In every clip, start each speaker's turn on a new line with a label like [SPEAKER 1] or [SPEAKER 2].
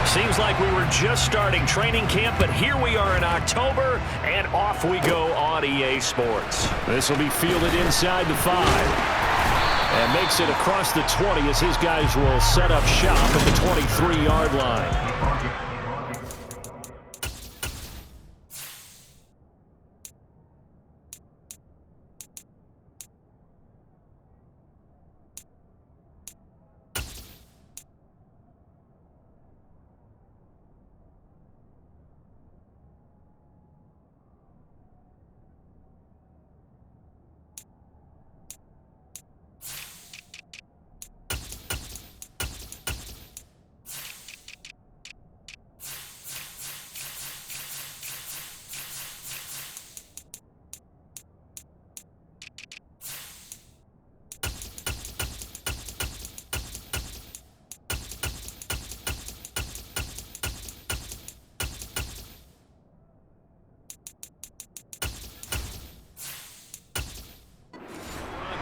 [SPEAKER 1] Seems like we were just starting training camp, but here we are in October, and off we go on EA Sports.
[SPEAKER 2] This will be fielded inside the 5. And makes it across the 20 as his guys will set up shop at the 23-yard line.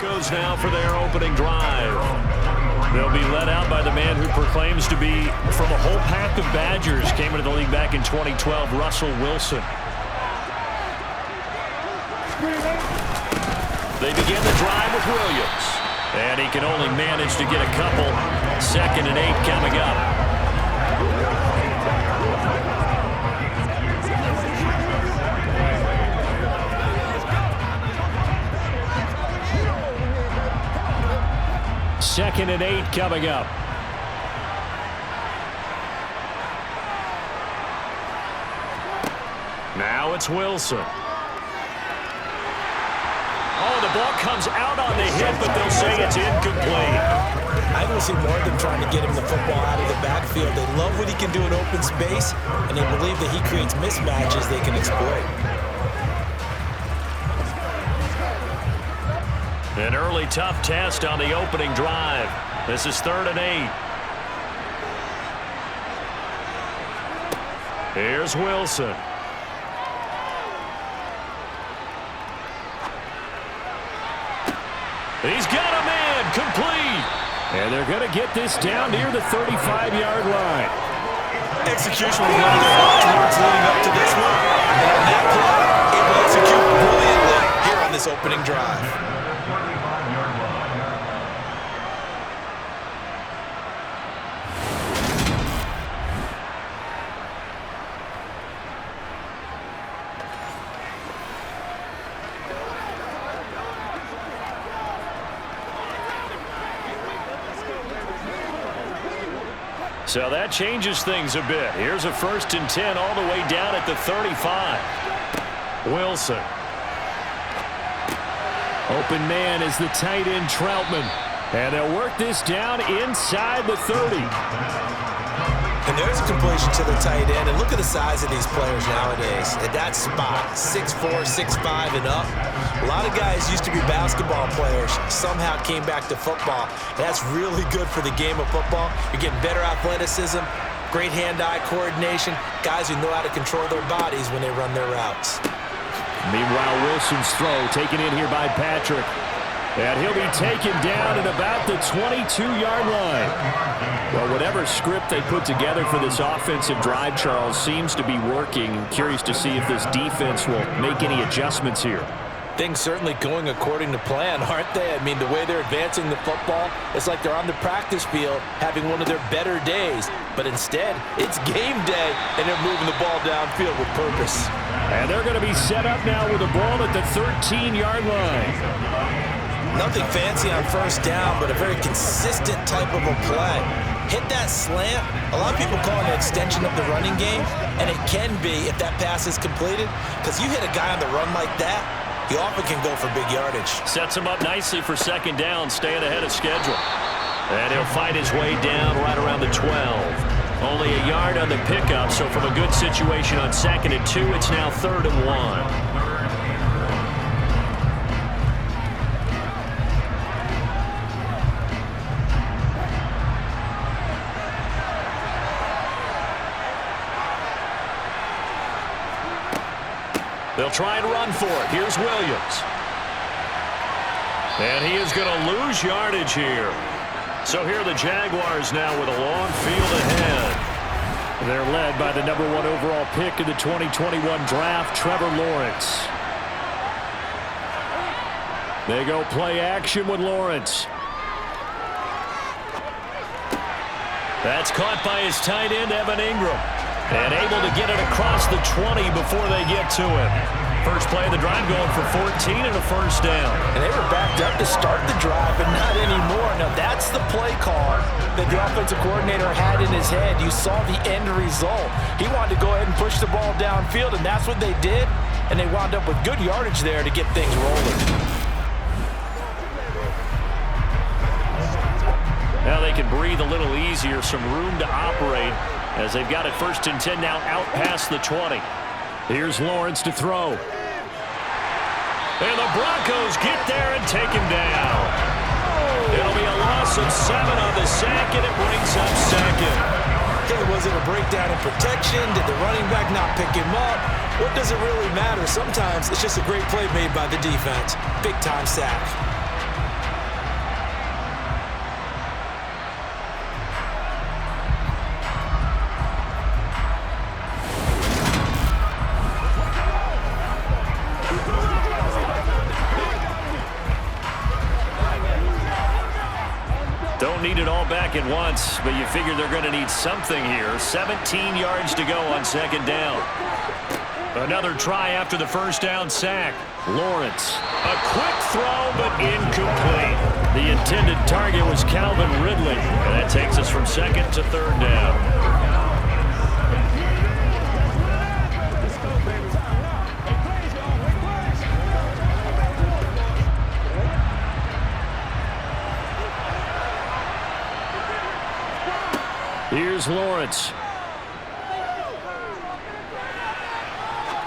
[SPEAKER 1] Broncos now for their opening drive. They'll be led out by the man who proclaims to be from a whole pack of Badgers. Came into the league back in 2012, Russell Wilson. They begin the drive with Williams. And he can only manage to get a couple. 2nd and 8 coming up. Second and 8 coming up. Now it's Wilson. Oh, the ball comes out on the hit, but they'll say it's incomplete.
[SPEAKER 3] I don't see more of them trying to get him the football out of the backfield. They love what he can do in open space, and they believe that he creates mismatches they can exploit.
[SPEAKER 1] An early tough test on the opening drive. This is 3rd and 8. Here's Wilson. He's got a man complete.
[SPEAKER 2] And they're going to get this down near the 35-yard line.
[SPEAKER 3] Execution was one of their watchwords leading up to this one. And on that play, able to execute brilliantly here on this opening drive.
[SPEAKER 1] So that changes things a bit. Here's a 1st and 10 all the way down at the 35. Wilson.
[SPEAKER 2] Open man is the tight end Troutman. And they'll work this down inside the 30.
[SPEAKER 3] And there's a completion to the tight end. And look at the size of these players nowadays. At that spot, 6'4", 6'5", and up. A lot of guys used to be basketball players, somehow came back to football. That's really good for the game of football. You're getting better athleticism, great hand-eye coordination, guys who know how to control their bodies when they run their routes.
[SPEAKER 2] Meanwhile, Wilson's throw taken in here by Patrick. And he'll be taken down at about the 22-yard line. Well, whatever script they put together for this offensive drive, Charles, seems to be working. Curious to see if this defense will make any adjustments here.
[SPEAKER 3] Things certainly going according to plan, aren't they? I mean, the way they're advancing the football, it's like they're on the practice field having one of their better days. But instead, it's game day, and they're moving the ball downfield with purpose.
[SPEAKER 2] And they're going to be set up now with the ball at the 13-yard line.
[SPEAKER 3] Nothing fancy on 1st down, but a very consistent type of a play. Hit that slant. A lot of people call it an extension of the running game, and it can be if that pass is completed, because you hit a guy on the run like that, he often can go for big yardage.
[SPEAKER 1] Sets him up nicely for 2nd down, staying ahead of schedule. And he'll fight his way down right around the 12. Only a yard on the pickup, so from a good situation on 2nd and 2, it's now 3rd and 1. They'll try and run for it. Here's Williams. And he is going to lose yardage here. So here are the Jaguars now with a long field ahead.
[SPEAKER 2] They're led by the #1 overall pick in the 2021 draft, Trevor Lawrence. They go play action with Lawrence.
[SPEAKER 1] That's caught by his tight end, Evan Ingram. And able to get it across the 20 before they get to him. First play of the drive going for 14 and a first down.
[SPEAKER 3] And they were backed up to start the drive, but not anymore. Now, that's the play call that the offensive coordinator had in his head. You saw the end result. He wanted to go ahead and push the ball downfield, and that's what they did. And they wound up with good yardage there to get things rolling.
[SPEAKER 1] Now they can breathe a little easier, some room to operate as they've got it 1st and 10 now out past the 20.
[SPEAKER 2] Here's Lawrence to throw.
[SPEAKER 1] And the Broncos get there and take him down. It'll be a loss of 7 on the sack, and it brings up second.
[SPEAKER 3] Okay, was it a breakdown in protection? Did the running back not pick him up? What does it really matter? Sometimes it's just a great play made by the defense. Big-time sack.
[SPEAKER 1] Don't need it all back at once, but you figure they're going to need something here. 17 yards to go on 2nd down. Another try after the first down sack.
[SPEAKER 2] Lawrence.
[SPEAKER 1] A quick throw, but incomplete. The intended target was Calvin Ridley. And that takes us from 2nd to 3rd down.
[SPEAKER 2] Here's Lawrence.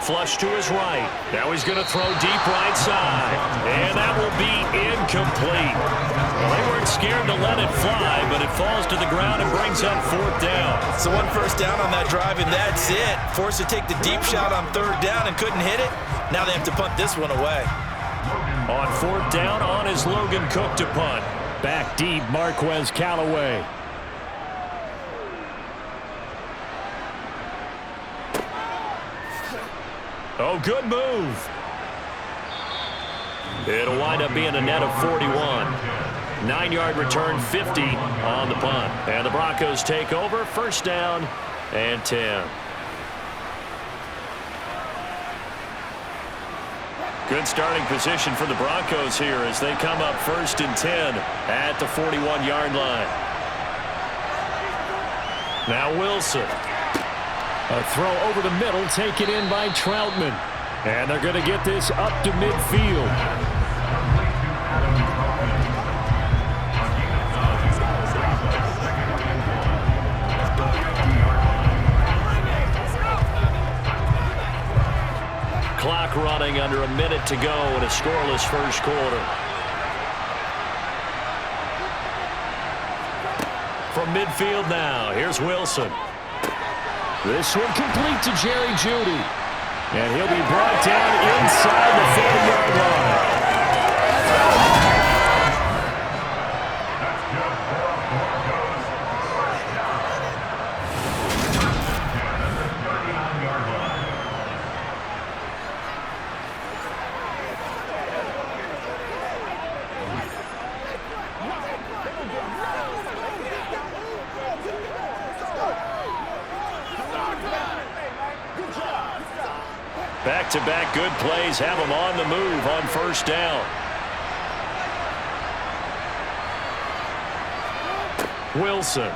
[SPEAKER 1] Flush to his right. Now he's going to throw deep right side. And that will be incomplete. Well, they weren't scared to let it fly, but it falls to the ground and brings up 4th down.
[SPEAKER 3] So 1 first down on that drive, and that's it. Forced to take the deep shot on 3rd down and couldn't hit it. Now they have to punt this one away.
[SPEAKER 1] On 4th down, on is Logan Cook to punt.
[SPEAKER 2] Back deep, Marquez Callaway.
[SPEAKER 1] Oh, good move. It'll wind up being a net of 41. 9-yard return, 50 on the punt. And the Broncos take over, 1st down and 10. Good starting position for the Broncos here as they come up 1st and 10 at the 41-yard line. Now Wilson.
[SPEAKER 2] A throw over the middle, taken in by Troutman. And they're going to get this up to midfield.
[SPEAKER 1] Clock running under a minute to go in a scoreless 1st quarter. From midfield now, here's Wilson.
[SPEAKER 2] This one complete to Jerry Jeudy. And he'll be brought down inside the 40-yard line.
[SPEAKER 1] Back-to-back good plays have them on the move on 1st down. Wilson.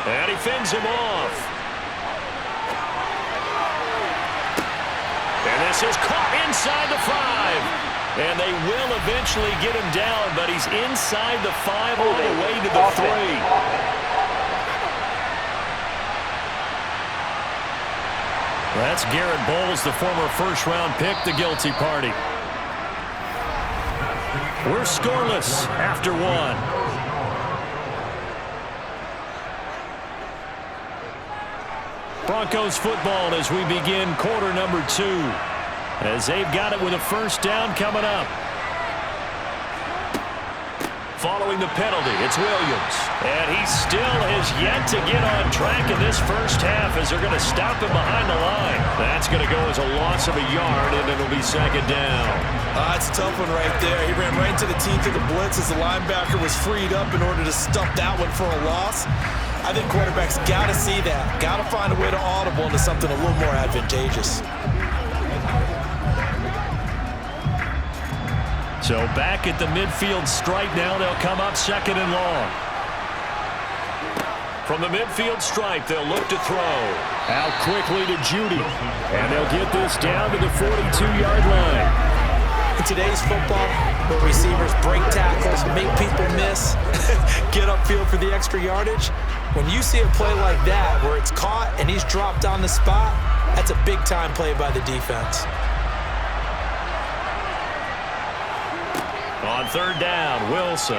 [SPEAKER 1] And he fends him off. And this is caught inside the 5. And they will eventually get him down, but he's inside the 5 all the way to the 3. That's Garrett Bowles, the former 1st-round pick, the guilty party. We're scoreless after 1. Broncos football as we begin quarter number 2. As they've got it with a 1st down coming up. following the penalty. It's Williams. And he still has yet to get on track in this first half as they're going to stop him behind the line. That's going to go as a loss of a yard, and it'll be second down.
[SPEAKER 3] That's a tough one right there. He ran right into the teeth of the blitz as the linebacker was freed up in order to stuff that one for a loss. I think quarterbacks got to see that. Got to find a way to audible into something a little more advantageous.
[SPEAKER 1] So back at the midfield stripe now, they'll come up second and long. From the midfield stripe, they'll look to throw.
[SPEAKER 2] Out quickly to Judy. And they'll get this down to the 42-yard line.
[SPEAKER 3] In today's football, where receivers break tackles, make people miss, get upfield for the extra yardage, when you see a play like that where it's caught and he's dropped on the spot, that's a big-time play by the defense.
[SPEAKER 1] On third down, Wilson.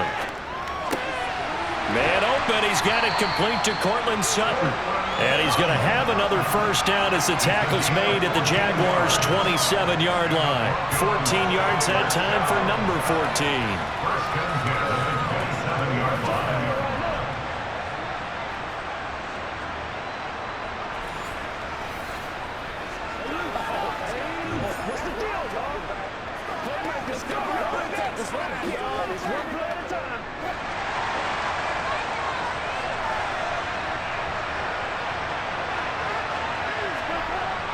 [SPEAKER 1] Man open, he's got it complete to Cortland Sutton. And he's going to have another first down as the tackle's made at the Jaguars' 27-yard line. 14 yards that time for number 14.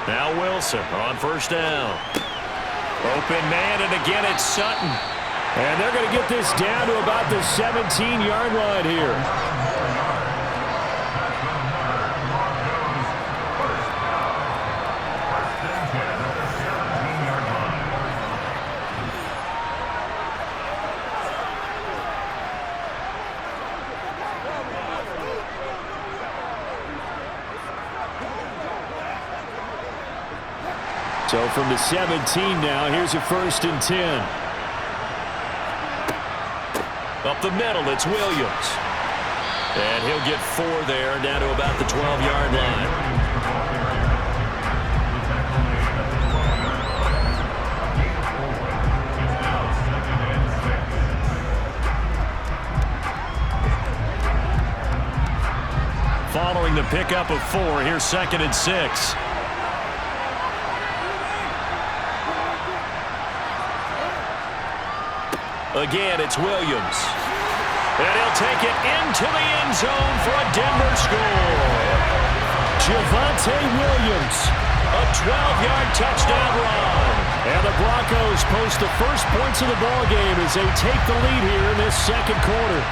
[SPEAKER 1] Now Wilson on first down. Open man, and again it's Sutton.
[SPEAKER 2] And they're going to get this down to about the 17-yard line here. So from the 17 now, here's a 1st and 10.
[SPEAKER 1] Up the middle, it's Williams. And he'll get 4 there, down to about the 12-yard line. Following the pickup of 4, here's 2nd and 6. Again, it's Williams. And he'll take it into the end zone for a Denver score.
[SPEAKER 2] Javonte Williams.
[SPEAKER 1] A 12-yard touchdown run.
[SPEAKER 2] And the Broncos post the first points of the ballgame as they take the lead here in this second quarter.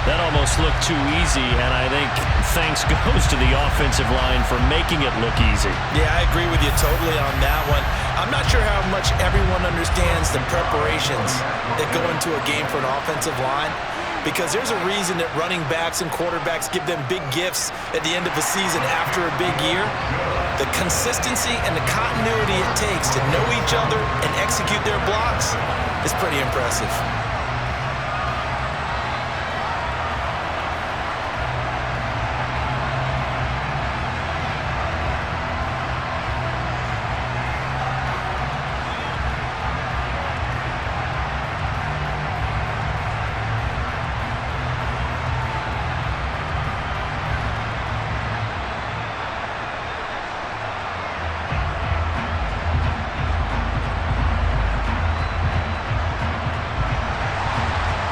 [SPEAKER 1] That almost looked too easy, and I think thanks goes to the offensive line for making it look easy.
[SPEAKER 3] Yeah, I agree with you totally on that one. I'm not sure how much everyone understands the preparations that go into a game for an offensive line, because there's a reason that running backs and quarterbacks give them big gifts at the end of the season after a big year. The consistency and the continuity it takes to know each other and execute their blocks is pretty impressive.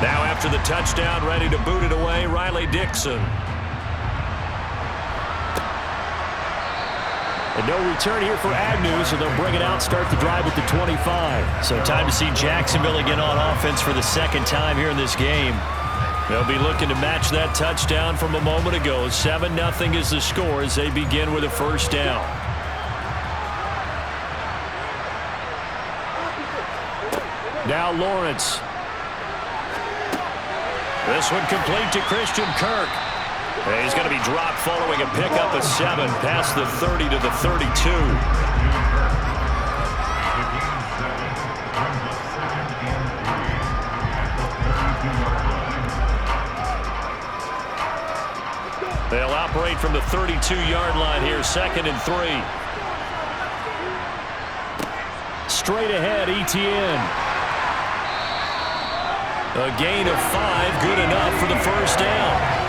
[SPEAKER 1] Now after the touchdown, ready to boot it away, Riley Dixon.
[SPEAKER 2] And no return here for Agnew, so they'll bring it out, start the drive at the 25.
[SPEAKER 1] So time to see Jacksonville again on offense for the second time here in this game. They'll be looking to match that touchdown from a moment ago. 7-0 is the score as they begin with a first down.
[SPEAKER 2] Now Lawrence.
[SPEAKER 1] This one complete to Christian Kirk. And he's going to be dropped following a pickup of 7 past the 30 to the 32. They'll operate from the 32-yard line here, 2nd and 3.
[SPEAKER 2] Straight ahead, Etienne.
[SPEAKER 1] A gain of 5, good enough for the first down.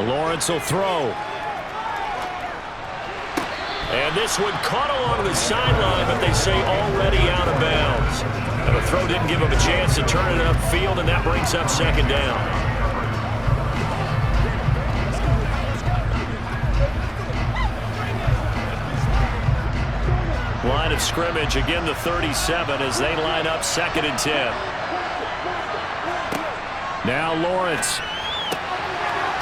[SPEAKER 1] Lawrence will throw. And this one caught along the sideline, but they say already out of bounds. And the throw didn't give him a chance to turn it upfield, and that brings up second down. Line of scrimmage, again the 37 as they line up 2nd and 10. Now Lawrence.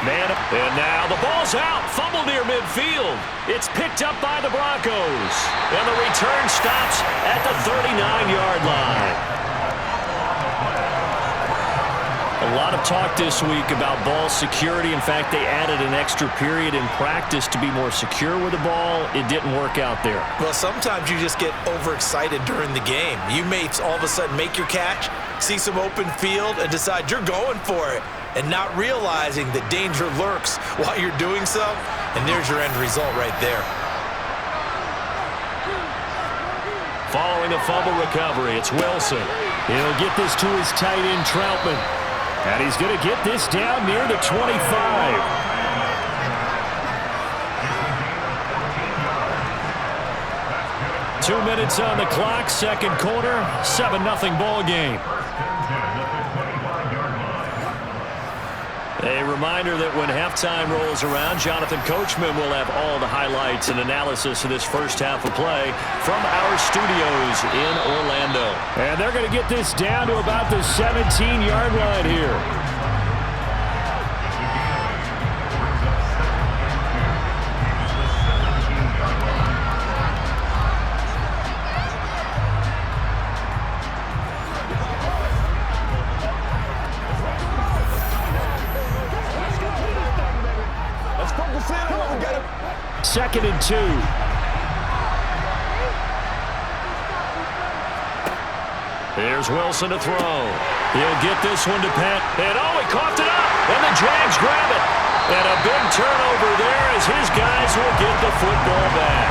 [SPEAKER 1] Man, and now the ball's out. Fumble near midfield. It's picked up by the Broncos. And the return stops at the 39-yard line. A lot of talk this week about ball security. In fact, they added an extra period in practice to be more secure with the ball. It didn't work out there.
[SPEAKER 3] Well, sometimes you just get overexcited during the game. You may all of a sudden make your catch, see some open field, and decide you're going for it, and not realizing the danger lurks while you're doing so, and there's your end result right there.
[SPEAKER 1] Following the fumble recovery, it's Wilson.
[SPEAKER 2] He'll get this to his tight end, Troutman. And he's going to get this down near the 25.
[SPEAKER 1] 2 minutes on the clock, second quarter, 7-0 ball game. A reminder that when halftime rolls around, Jonathan Coachman will have all the highlights and analysis of this first half of play from our studios in Orlando.
[SPEAKER 2] And they're going to get this down to about the 17-yard line here. Second and 2.
[SPEAKER 1] Here's Wilson to throw. He'll get this one to Pat. And oh, he coughed it up. And the Jags grab it. And a big turnover there as his guys will get the football back.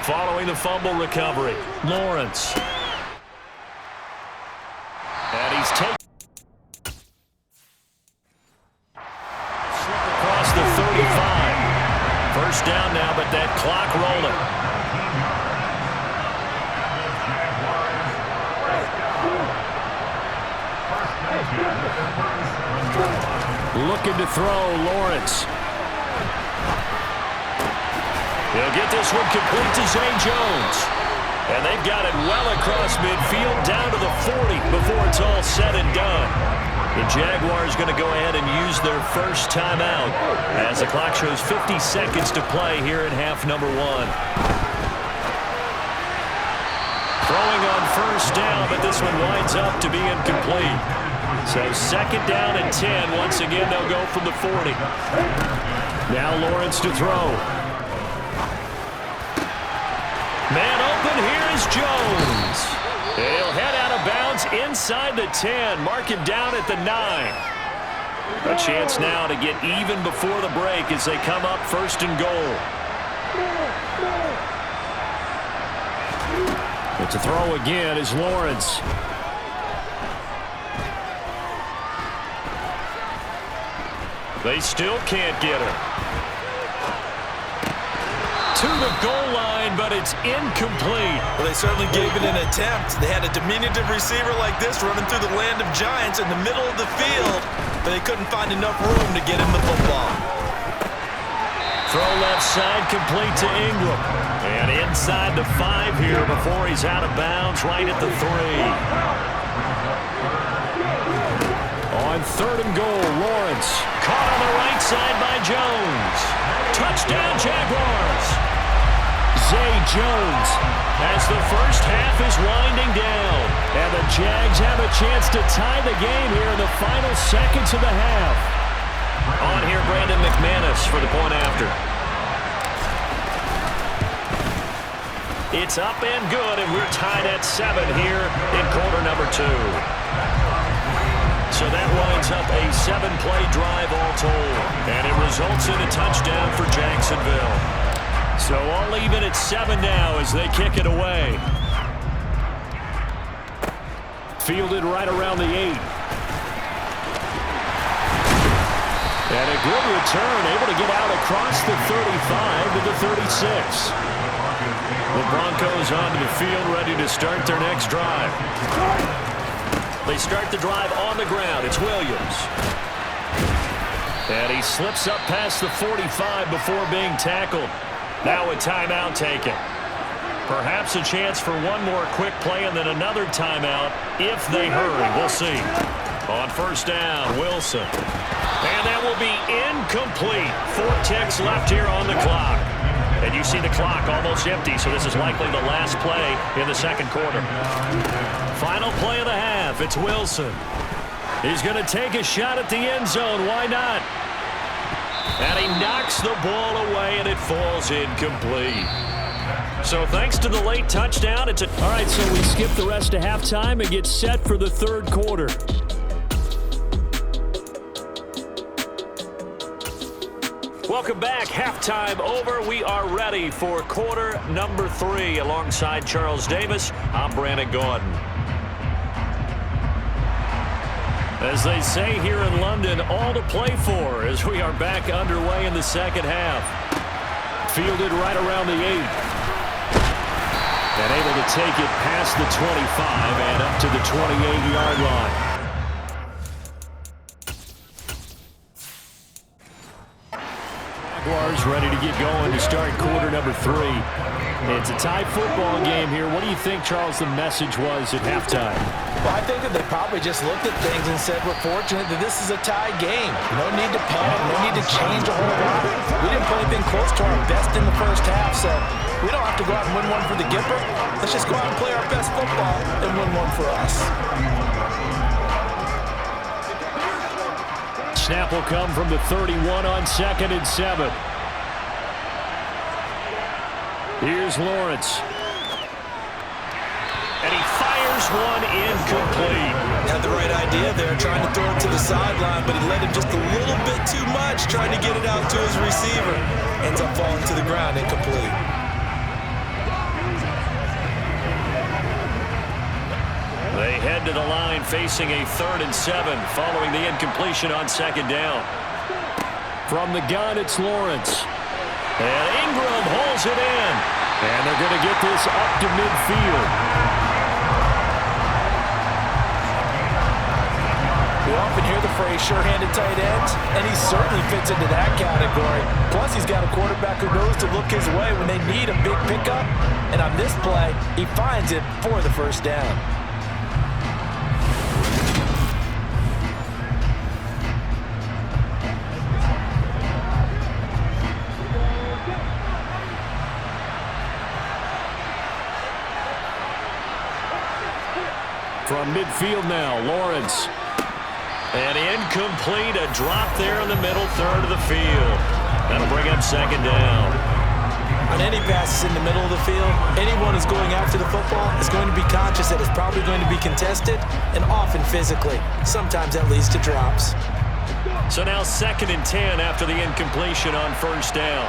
[SPEAKER 1] Following the fumble recovery, Lawrence. And he's taken. Slip across the 35. First down now, but that clock rolling.
[SPEAKER 2] Looking to throw, Lawrence.
[SPEAKER 1] He'll get this one complete to Zay Jones. And they've got it well across midfield down to the 40 before it's all said and done. The Jaguars going to go ahead and use their first timeout as the clock shows 50 seconds to play here in half number 1. Throwing on first down, but this one winds up to be incomplete. So second down and 10. Once again, they'll go from the 40.
[SPEAKER 2] Now Lawrence to throw.
[SPEAKER 1] Man open, here is Jones. He'll head out of bounds inside the 10. Mark him down at the 9. A chance now to get even before the break as they come up first and goal.
[SPEAKER 2] But to throw again is Lawrence.
[SPEAKER 1] They still can't get her. To the goal line, but it's incomplete.
[SPEAKER 3] Well, they certainly gave it an attempt. They had a diminutive receiver like this running through the land of giants in the middle of the field, but they couldn't find enough room to get him the football.
[SPEAKER 1] Throw left side complete to Ingram. And inside the 5 here before he's out of bounds right at the 3.
[SPEAKER 2] On third and goal, Lawrence.
[SPEAKER 1] Caught on the right side by Jones. Touchdown, Jaguars.
[SPEAKER 2] Zay Jones. As the first half is winding down. And the Jags have a chance to tie the game here in the final seconds of the half.
[SPEAKER 1] On here, Brandon McManus for the point after. It's up and good, and we're tied at 7 here in quarter number 2. So that winds up a 7-play drive all told, and it results in a touchdown for Jacksonville. So all even at 7 now as they kick it away.
[SPEAKER 2] Fielded right around the 8. And a good return, able to get out across the 35 to the 36.
[SPEAKER 1] The Broncos onto the field, ready to start their next drive. They start the drive on the ground. It's Williams.
[SPEAKER 2] And he slips up past the 45 before being tackled.
[SPEAKER 1] Now a timeout taken. Perhaps a chance for one more quick play and then another timeout if they hurry. We'll see. On first down, Wilson. And that will be incomplete. 4 ticks left here on the clock. And you see the clock almost empty, so this is likely the last play in the second quarter. Final play of the half. It's Wilson. He's going to take a shot at the end zone. Why not? And he knocks the ball away, and it falls incomplete. So thanks to the late touchdown, it's a...
[SPEAKER 2] All right, so we skip the rest of halftime and get set for the third quarter.
[SPEAKER 1] Welcome back. Halftime over. We are ready for quarter number 3. Alongside Charles Davis, I'm Brandon Gordon. As they say here in London, all to play for as we are back underway in the second half.
[SPEAKER 2] Fielded right around the 8. And able to take it past the 25 and up to the 28-yard line. Jaguars ready to get going to start quarter number 3. It's a tie football game here. What do you think, Charles, the message was at halftime?
[SPEAKER 3] Well, I think that they probably just looked at things and said, we're fortunate that this is a tie game. No need to panic. No need to change a whole lot. We didn't play anything close to our best in the first half, so we don't have to go out and win one for the Gipper. Let's just go out and play our best football and win one for us.
[SPEAKER 2] Snap will come from the 31 on 2nd and 7. Here's Lawrence.
[SPEAKER 1] And he fires one incomplete.
[SPEAKER 3] Had the right idea there, trying to throw it to the sideline, but he led him just a little bit too much, trying to get it out to his receiver. Ends up falling to the ground, incomplete.
[SPEAKER 1] They head to the line facing a 3rd and 7 following the incompletion on 2nd down.
[SPEAKER 2] From the gun, it's Lawrence.
[SPEAKER 1] And Ingram holds it in.
[SPEAKER 2] And they're going to get this up to midfield.
[SPEAKER 3] We often hear the phrase sure-handed tight ends, and he certainly fits into that category. Plus, he's got a quarterback who knows to look his way when they need a big pickup. And on this play, he finds it for the first down.
[SPEAKER 2] From midfield now, Lawrence.
[SPEAKER 1] And incomplete, a drop there in the middle third of the field. That'll bring up 2nd down.
[SPEAKER 3] On any passes in the middle of the field, anyone who's going after the football is going to be conscious that it's probably going to be contested, and often physically. Sometimes that leads to drops.
[SPEAKER 1] So now 2nd and 10 after the incompletion on first down.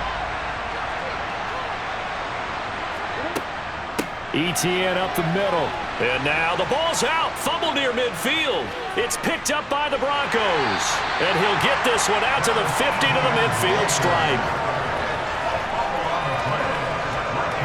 [SPEAKER 2] ETN up the middle.
[SPEAKER 1] And now the ball's out. Fumble near midfield. It's picked up by the Broncos. And he'll get this one out to the 50 to the midfield stripe.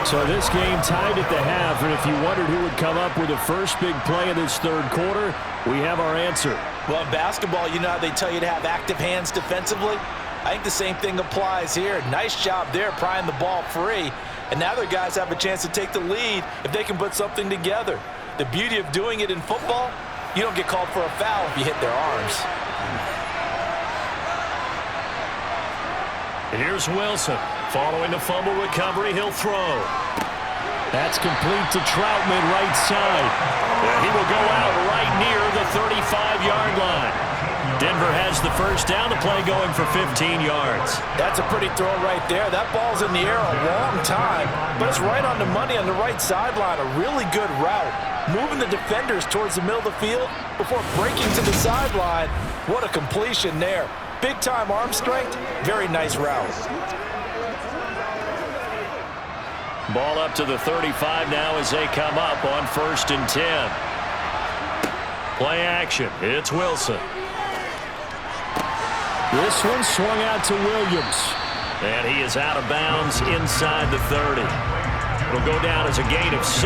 [SPEAKER 2] So this game tied at the half, and if you wondered who would come up with the first big play in this third quarter, we have our answer.
[SPEAKER 3] Well, in basketball, you know how they tell you to have active hands defensively? I think the same thing applies here. Nice job there prying the ball free. And now their guys have a chance to take the lead if they can put something together. The beauty of doing it in football, you don't get called for a foul if you hit their arms.
[SPEAKER 1] Here's Wilson. Following the fumble recovery, he'll throw.
[SPEAKER 2] That's complete to Troutman, right side.
[SPEAKER 1] And he will go out right near the 35-yard line. Denver has the first down. The play going for 15 yards.
[SPEAKER 3] That's a pretty throw right there. That ball's in the air a long time, but it's right on the money on the right sideline. A really good route. Moving the defenders towards the middle of the field before breaking to the sideline. What a completion there. Big-time arm strength. Very nice route.
[SPEAKER 1] Ball up to the 35 now as they come up on 1st and 10. Play action. It's Wilson.
[SPEAKER 2] This one swung out to Williams.
[SPEAKER 1] And he is out of bounds inside the 30. It'll go down as a gain of 6,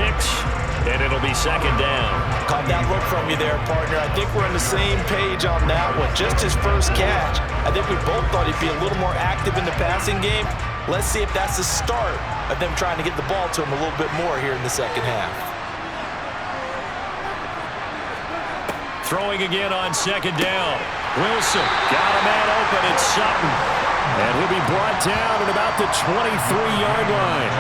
[SPEAKER 1] and it'll be 2nd down.
[SPEAKER 3] Caught that look from you there, partner. I think we're on the same page on that one. Just his first catch. I think we both thought he'd be a little more active in the passing game. Let's see if that's the start of them trying to get the ball to him a little bit more here in the second half.
[SPEAKER 1] Throwing again on 2nd down. Wilson got a man open. It's Sutton.
[SPEAKER 2] And he'll be brought down at about the 23-yard line.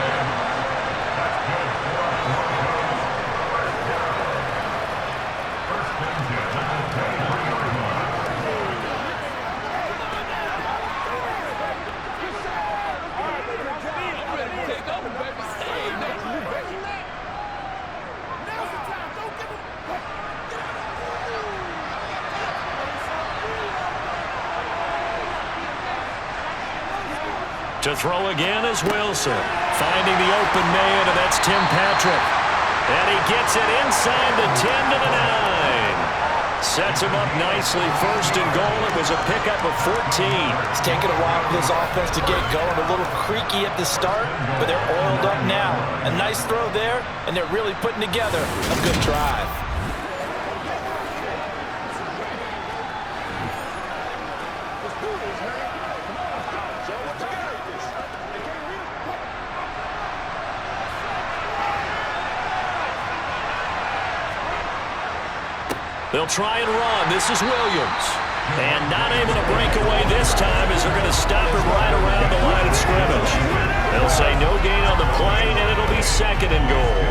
[SPEAKER 1] To throw again is Wilson. Finding the open man, and that's Tim Patrick. And he gets it inside the 10 to the 9. Sets him up nicely. 1st and goal. It was a pickup of 14.
[SPEAKER 3] It's taken a while for this offense to get going. A little creaky at the start, but they're oiled up now. A nice throw there, and they're really putting together a good drive.
[SPEAKER 1] They'll try and run. This is Williams. And not able to break away this time as they're going to stop him right around the line of scrimmage. They'll say no gain on the play, and it'll be 2nd and goal.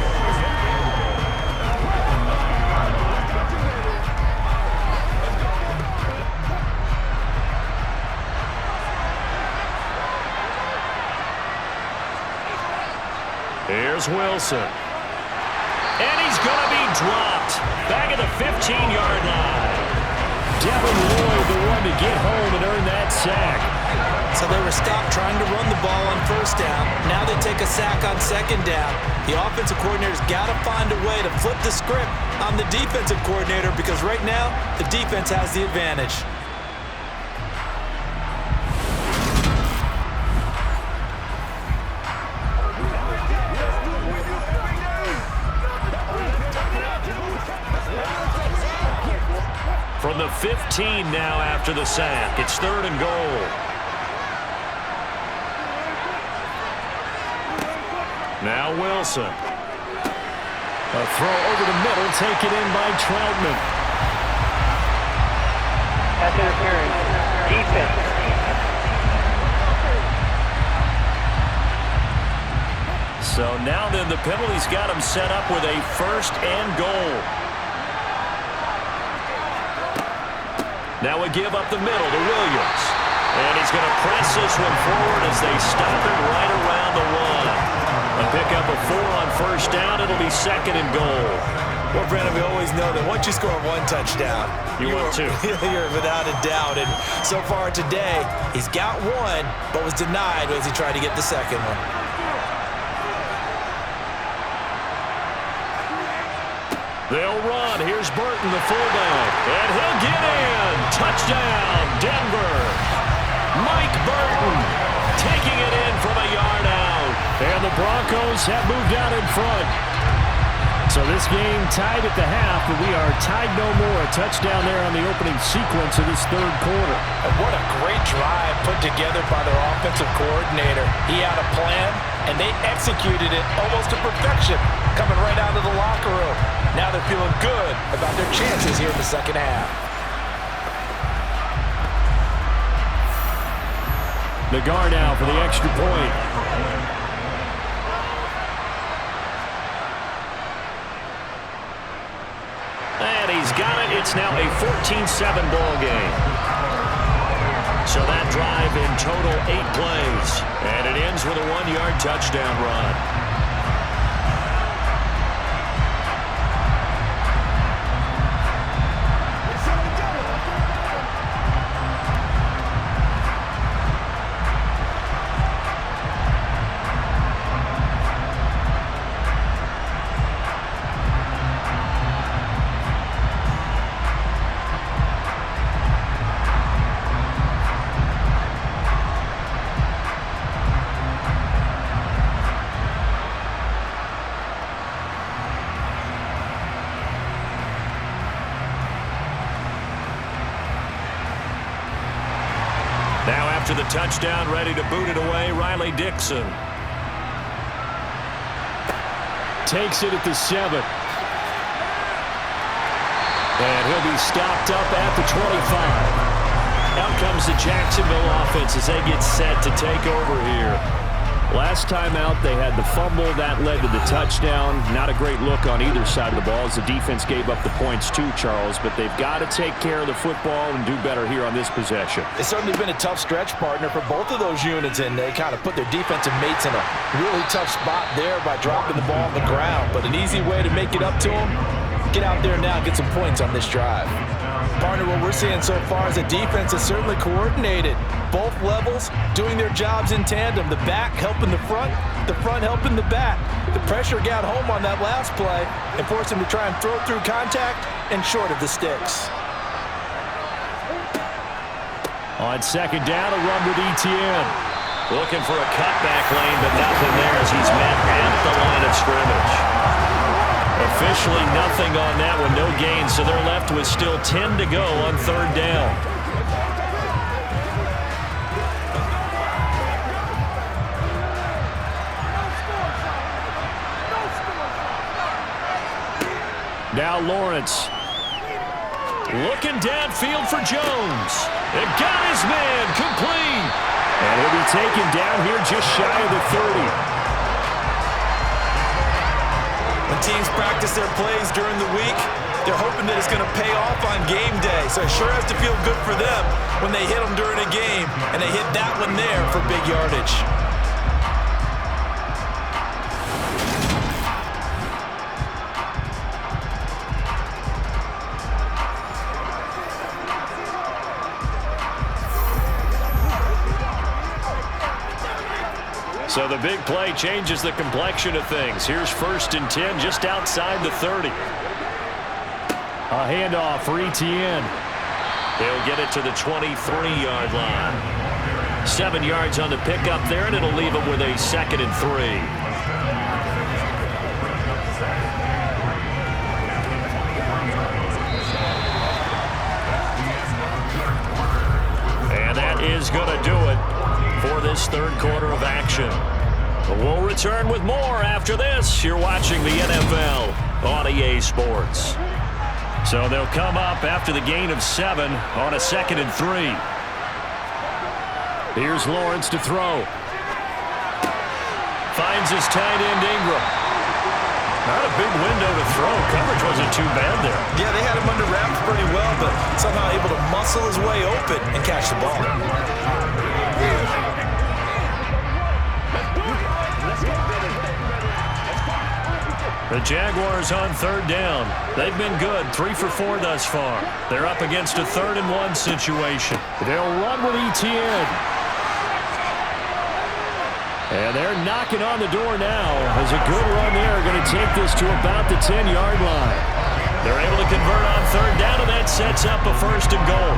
[SPEAKER 1] Here's Wilson. And he's going to be dropped. Back at the 15-yard line.
[SPEAKER 2] Devin Lloyd, the one to get home and earn that sack.
[SPEAKER 3] So they were stopped trying to run the ball on 1st down. Now they take a sack on 2nd down. The offensive coordinator's got to find a way to flip the script on the defensive coordinator because right now the defense has the advantage.
[SPEAKER 1] From the 15 now after the sack. It's 3rd and goal. Now Wilson.
[SPEAKER 2] A throw over the middle taken in by Troutman.
[SPEAKER 4] Pass interference. Defense.
[SPEAKER 1] So now then the penalty's got him set up with a 1st and goal. Now a give up the middle to Williams. And he's going to press this one forward as they stop him right around the 1. A pickup of 4 on 1st down. It'll be 2nd and goal.
[SPEAKER 3] Well, Brandon, we always know that once you score 1 touchdown,
[SPEAKER 1] you want 2.
[SPEAKER 3] You're without a doubt. And so far today, he's got 1, but was denied as he tried to get the 2nd one.
[SPEAKER 1] They'll run. Here's Burton, the fullback. And he'll get in. Touchdown, Denver. Mike Burton taking it in from a yard out.
[SPEAKER 2] And the Broncos have moved out in front. So this game tied at the half, but we are tied no more. A touchdown there on the opening sequence of this 3rd quarter.
[SPEAKER 3] And what a great drive put together by their offensive coordinator. He had a plan, and they executed it almost to perfection, coming right out of the locker room. Now they're feeling good about their chances here in the second half.
[SPEAKER 2] Nagar now for the extra point.
[SPEAKER 1] It's now a 14-7 ball game. So that drive in total 8 plays. And it ends with a 1-yard touchdown run. Now after the touchdown, ready to boot it away, Riley Dixon.
[SPEAKER 2] Takes it at the 7. And he'll be stopped up at the 25.
[SPEAKER 1] Out comes the Jacksonville offense as they get set to take over here.
[SPEAKER 2] Last time out, they had the fumble. That led to the touchdown. Not a great look on either side of the ball as the defense gave up the points too, Charles. But they've got to take care of the football and do better here on this possession.
[SPEAKER 3] It's certainly been a tough stretch, partner, for both of those units, and they kind of put their defensive mates in a really tough spot there by dropping the ball on the ground. But an easy way to make it up to them, get out there now and get some points on this drive. Partner, what we're seeing so far is the defense is certainly coordinated. Both levels doing their jobs in tandem. The back helping the front helping the back. The pressure got home on that last play and forced them to try and throw through contact and short of the sticks.
[SPEAKER 2] On second down, a run with Etienne.
[SPEAKER 1] Looking for a cutback lane, but nothing there as he's met at the line of scrimmage. Officially nothing on that one, no gain, so they're left with still 10 to go on third down.
[SPEAKER 2] Now Lawrence.
[SPEAKER 1] Looking downfield for Jones. It got his man complete.
[SPEAKER 2] And he'll be taken down here just shy of the 30.
[SPEAKER 3] When teams practice their plays during the week, they're hoping that it's going to pay off on game day. So it sure has to feel good for them when they hit them during a game, and they hit that one there for big yardage.
[SPEAKER 1] So the big play changes the complexion of things. Here's 1st and 10 just outside the 30.
[SPEAKER 2] A handoff for Etienne.
[SPEAKER 1] He'll get it to the 23-yard line. 7 yards on the pickup there, and it'll leave him with a 2nd and 3. And that is going to do it for this third quarter of action. We'll return with more after this. You're watching the NFL on EA Sports. So they'll come up after the gain of 7 on a 2nd and 3.
[SPEAKER 2] Here's Lawrence to throw.
[SPEAKER 1] Finds his tight end Ingram. Not a big window to throw. Coverage wasn't too bad there.
[SPEAKER 3] Yeah, they had him under wraps pretty well, but somehow able to muscle his way open and catch the ball.
[SPEAKER 1] The Jaguars on third down. They've been good, 3 for 4 thus far. They're up against a 3rd and 1 situation.
[SPEAKER 2] They'll run with Etienne. And they're knocking on the door now. As a good run there, going to take this to about the 10-yard line.
[SPEAKER 1] They're able to convert on third down, and that sets up a 1st and goal.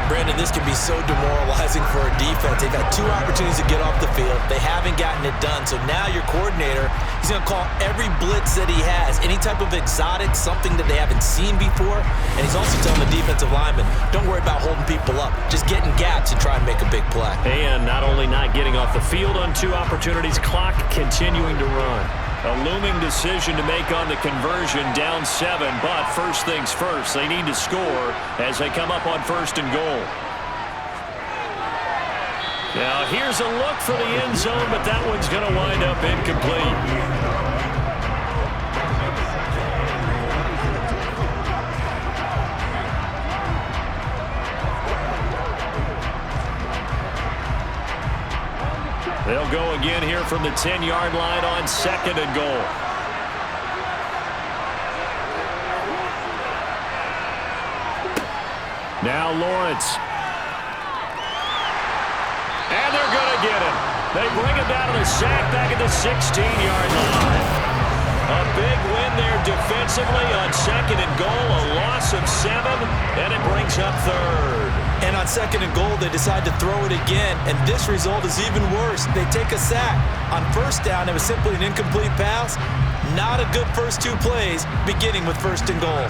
[SPEAKER 3] Brandon, this can be so demoralizing for a defense. They've had 2 opportunities to get off the field. They haven't gotten it done. So now your coordinator, he's going to call every blitz that he has, any type of exotic, something that they haven't seen before. And he's also telling the defensive lineman, don't worry about holding people up. Just get in gaps and try and make a big play.
[SPEAKER 1] And not only not getting off the field on 2 opportunities, clock continuing to run. A looming decision to make on the conversion, down 7, but first things first, they need to score as they come up on 1st and goal. Now here's a look for the end zone, but that one's going to wind up incomplete. here from the 10-yard line on 2nd and goal. Now Lawrence. And they're going to get him. They bring him down to the sack back at the 16-yard line. A big win there defensively on 2nd and goal. A loss of 7, and it brings up 3rd.
[SPEAKER 3] And on 2nd and goal, they decide to throw it again, and this result is even worse. They take a sack. On 1st down, it was simply an incomplete pass. Not a good first 2 plays, beginning with 1st and goal.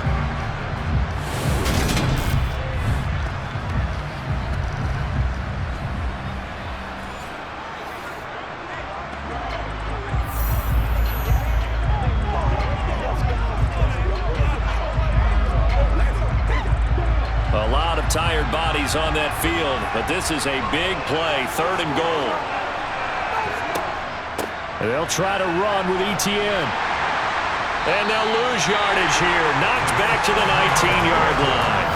[SPEAKER 1] Tired bodies on that field, but this is a big play. 3rd and goal. They'll try to run with Etienne. And they'll lose yardage here. Knocked back to the 19-yard line.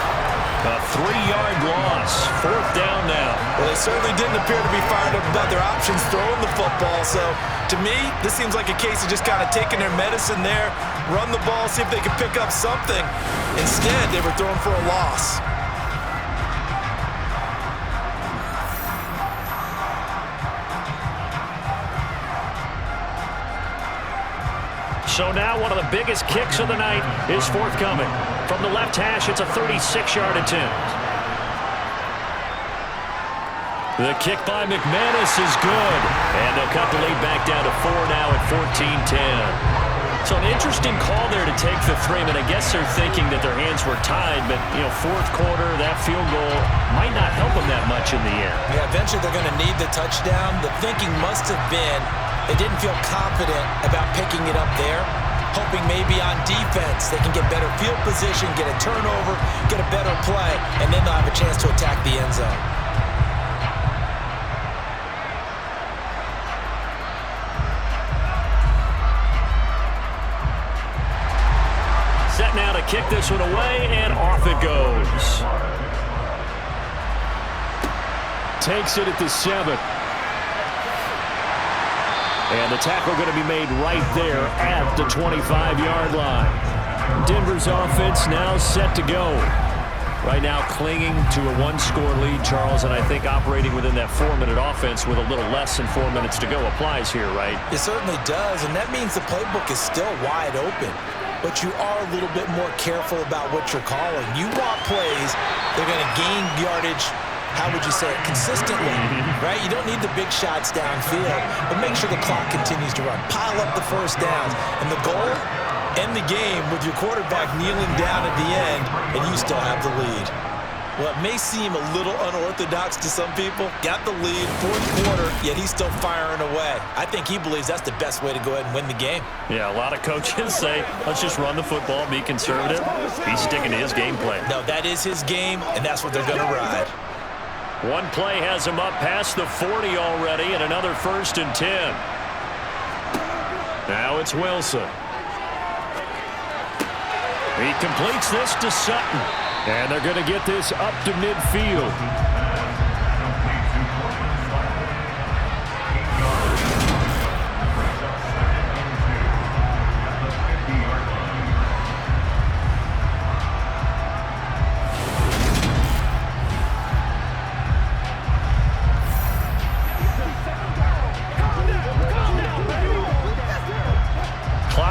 [SPEAKER 1] A 3-yard loss. 4th down now.
[SPEAKER 3] Well, they certainly didn't appear to be fired up about their options throwing the football. So, to me, this seems like a case of just kind of taking their medicine there, run the ball, see if they can pick up something. Instead, they were throwing for a loss.
[SPEAKER 1] So now one of the biggest kicks of the night is forthcoming. From the left hash, it's a 36-yard attempt. The kick by McManus is good. And they'll cut the lead back down to 4 now at 14-10. So an interesting call there to take the 3. I guess they're thinking that their hands were tied, but, 4th quarter, that field goal might not help them that much in the end.
[SPEAKER 3] Yeah, eventually they're going to need the touchdown. The thinking must have been they didn't feel confident about picking it up there, hoping maybe on defense they can get better field position, get a turnover, get a better play, and then they'll have a chance to attack the end zone.
[SPEAKER 1] Set now to kick this one away, and off it goes. Takes it at the 7. And the tackle going to be made right there at the 25-yard line. Denver's offense now set to go. Right now clinging to a 1-score lead, Charles, and I think operating within that 4-minute offense with a little less than 4 minutes to go applies here, right?
[SPEAKER 3] It certainly does, and that means the playbook is still wide open. But you are a little bit more careful about what you're calling. You want plays, they're going to gain yardage, how would you say it, consistently, right? You don't need the big shots downfield, but make sure the clock continues to run. Pile up the first downs. And the goal, end the game with your quarterback kneeling down at the end, and you still have the lead. Well, it may seem a little unorthodox to some people. Got the lead, 4th quarter, yet he's still firing away. I think he believes that's the best way to go ahead and win the game.
[SPEAKER 1] Yeah, a lot of coaches say, let's just run the football, be conservative. He's sticking to his game plan.
[SPEAKER 3] No, that is his game, and that's what they're going to ride.
[SPEAKER 1] One play has him up past the 40 already, and another 1st and 10. Now it's Wilson. He completes this to Sutton. And they're going to get this up to midfield.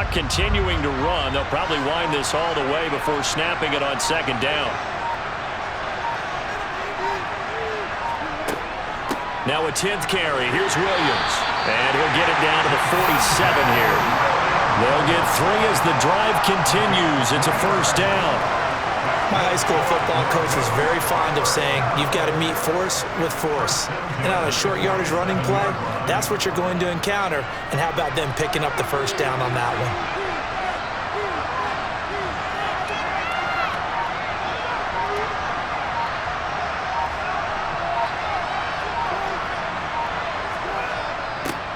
[SPEAKER 1] Continuing to run. They'll probably wind this all the way before snapping it on 2nd down. Now a 10th carry. Here's Williams. And he'll get it down to the 47 here. They'll get 3 as the drive continues. It's a 1st down.
[SPEAKER 3] My high school football coach was very fond of saying, you've got to meet force with force. And on a short yardage running play, that's what you're going to encounter. And how about them picking up the 1st down on that one?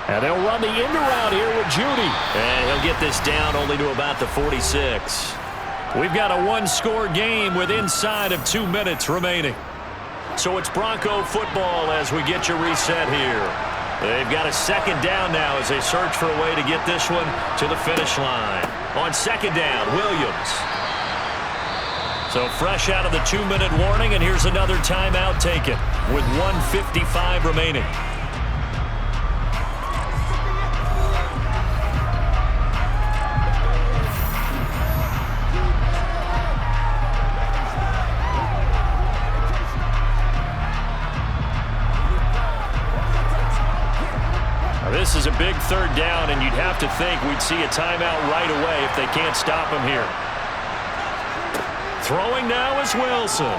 [SPEAKER 1] And they'll run the end around here with Judy. And he'll get this down only to about the 46. We've got a 1-score game with inside of 2 minutes remaining. So it's Bronco football as we get you reset here. They've got a second down now as they search for a way to get this one to the finish line. On second down, Williams. So fresh out of the 2-minute warning, and here's another timeout taken with 1:55 remaining. This is a big third down, and you'd have to think we'd see a timeout right away if they can't stop him here. Throwing now is Wilson.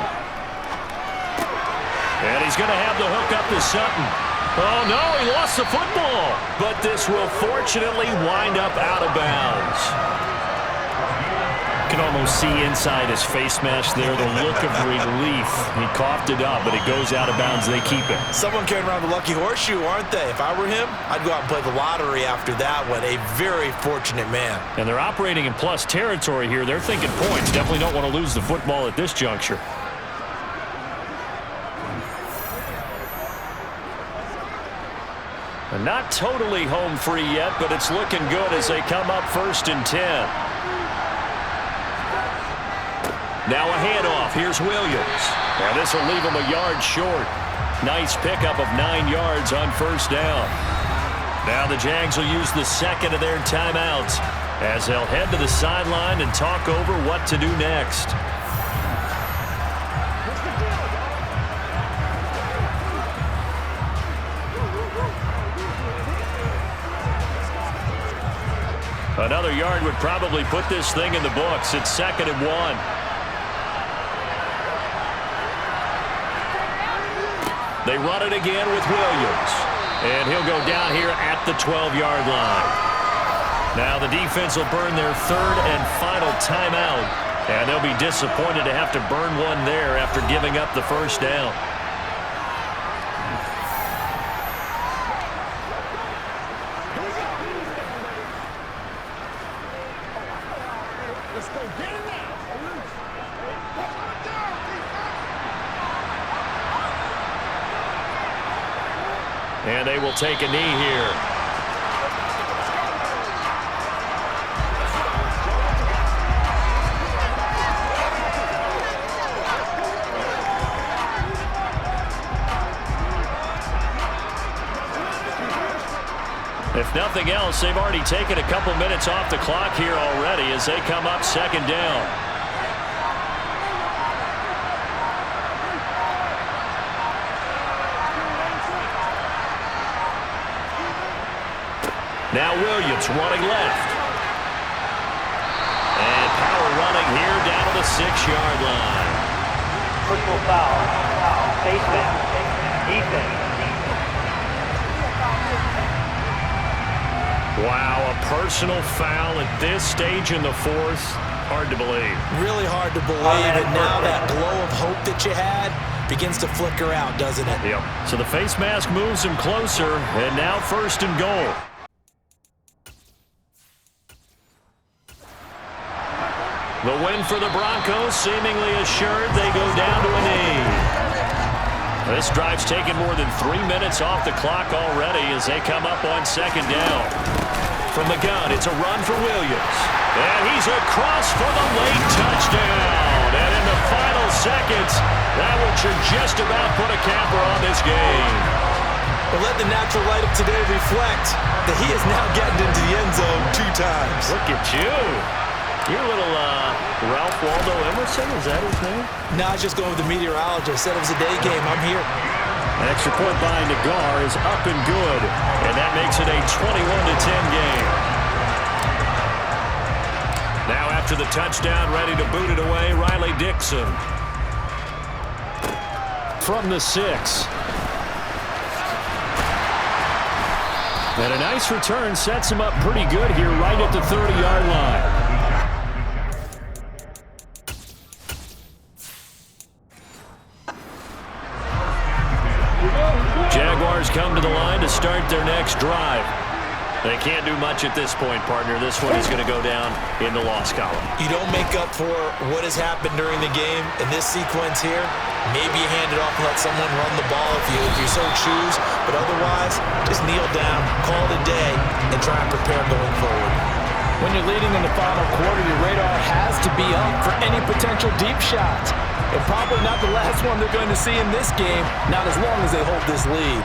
[SPEAKER 1] And he's going to have the hook up to Sutton. Oh, no, he lost the football. But this will fortunately wind up out of bounds. You can almost see inside his face mask there the look of relief. He coughed it up, but it goes out of bounds. They keep it.
[SPEAKER 3] Someone carrying around the lucky horseshoe, aren't they? If I were him, I'd go out and play the lottery after that one. A very fortunate man.
[SPEAKER 1] And they're operating in plus territory here. They're thinking points. Definitely don't want to lose the football at this juncture. And not totally home free yet, but it's looking good as they come up 1st and 10. Now a handoff. Here's Williams. Now this will leave him a yard short. Nice pickup of 9 yards on 1st down. Now the Jags will use the second of their timeouts as they'll head to the sideline and talk over what to do next. Another yard would probably put this thing in the books. It's 2nd and 1. They run it again with Williams. And he'll go down here at the 12-yard line. Now the defense will burn their 3rd and final timeout. And they'll be disappointed to have to burn one there after giving up the 1st down. And they will take a knee here. If nothing else, they've already taken a couple minutes off the clock here already as they come up 2nd down. Now Williams running left. And power running here down to the 6-yard line.
[SPEAKER 4] Personal foul. Face mask. Defense.
[SPEAKER 1] Wow, a personal foul at this stage in the 4th. Hard to believe.
[SPEAKER 3] Really hard to believe. And now that glow of hope that you had begins to flicker out, doesn't it?
[SPEAKER 1] Yep. So the face mask moves him closer. And now 1st and goal. The win for the Broncos seemingly assured. They go down to a knee. This drive's taken more than 3 minutes off the clock already as they come up on 2nd down. From the gun, it's a run for Williams. And he's across for the late touchdown. And in the final seconds, that one should just about put a capper on this game.
[SPEAKER 3] But let the natural light of today reflect that he is now getting into the end zone 2 times.
[SPEAKER 1] Look at you. You're a little Ralph Waldo Emerson, is that his name?
[SPEAKER 3] No, I was just going with the meteorologist. Said it was a day game. I'm here.
[SPEAKER 1] An extra point by Nagar is up and good. And that makes it a 21-10 game. Now after the touchdown, ready to boot it away, Riley Dixon. From the 6. And a nice return sets him up pretty good here right at the 30-yard line. Jaguars come to the line to start their next drive. They can't do do much at this point, partner. This one is going to go down in the loss column.
[SPEAKER 3] You don't make up for what has happened during the game. In this sequence here, maybe you hand it off and let someone run the ball if you so choose. But otherwise, just kneel down, call it a day, and try and prepare going forward.
[SPEAKER 5] When you're leading in the final quarter, your radar has to be up for any potential deep shots. And probably not the last one they're going to see in this game, not as long as they hold this lead.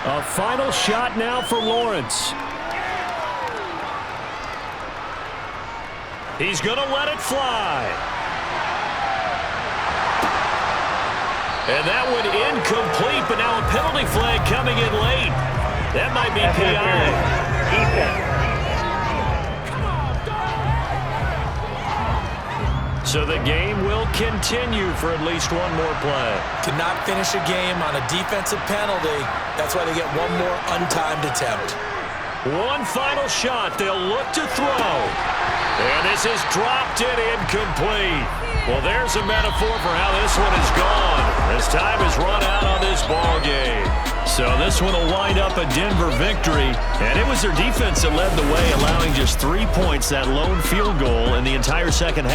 [SPEAKER 2] A final shot now for Lawrence.
[SPEAKER 1] He's going to let it fly. And that one incomplete, but now a penalty flag coming in late. That might be PI. So the game will continue for at least one more play.
[SPEAKER 3] Cannot finish a game on a defensive penalty. That's why they get one more untimed attempt.
[SPEAKER 1] One final shot. They'll look to throw. And this is dropped in incomplete. Well, there's a metaphor for how this one is gone. As time has run out on this ball game. So this one will wind up a Denver victory. And it was their defense that led the way, allowing just 3 points, that lone field goal in the entire second half.